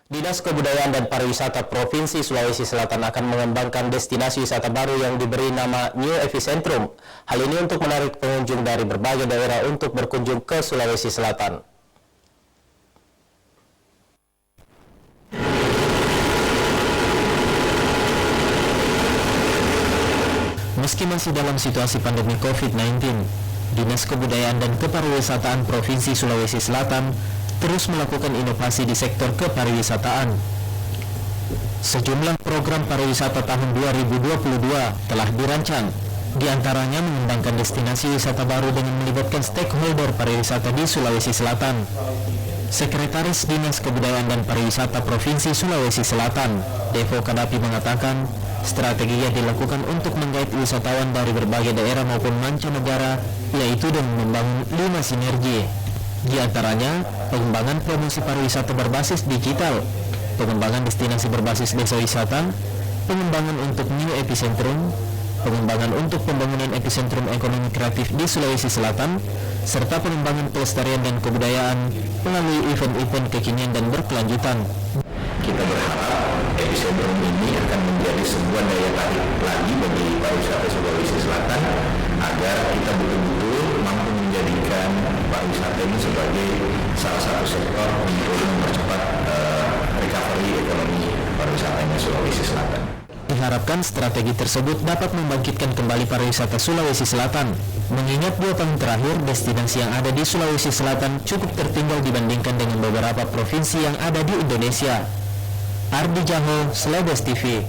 Dinas Kebudayaan dan Pariwisata Provinsi Sulawesi Selatan akan mengembangkan destinasi wisata baru yang diberi nama New Epicentrum. Hal ini untuk menarik pengunjung dari berbagai daerah untuk berkunjung ke Sulawesi Selatan. Meski masih dalam situasi pandemi COVID-19, Dinas Kebudayaan dan Kepariwisataan Provinsi Sulawesi Selatan terus melakukan inovasi di sektor kepariwisataan. Sejumlah program pariwisata tahun 2022 telah dirancang, di antaranya mengembangkan destinasi wisata baru dengan melibatkan stakeholder pariwisata di Sulawesi Selatan. Sekretaris Dinas Kebudayaan dan Pariwisata Provinsi Sulawesi Selatan, Devo Kadapi mengatakan, strategi yang dilakukan untuk menggait wisatawan dari berbagai daerah maupun mancanegara, yaitu dengan membangun 5 sinergi. Di antaranya, pengembangan promosi pariwisata berbasis digital, pengembangan destinasi berbasis desa wisata, pengembangan untuk New Epicentrum, pengembangan untuk pembangunan epicentrum ekonomi kreatif di Sulawesi Selatan, serta pengembangan pelestarian dan kebudayaan melalui event-event kekinian dan berkelanjutan. Kita berharap epicentrum ini akan menjadi sebuah daya tarik lagi bagi pariwisata Sulawesi Selatan agar kita betul-betul mampu menjadikan pariwisata ini sebagai salah satu sektor untuk mempercepat recovery ekonomi pariwisatanya Sulawesi Selatan. Diharapkan strategi tersebut dapat membangkitkan kembali pariwisata Sulawesi Selatan, mengingat 2 tahun terakhir destinasi yang ada di Sulawesi Selatan cukup tertinggal dibandingkan dengan beberapa provinsi yang ada di Indonesia. Ardi Jaho, Slebes TV.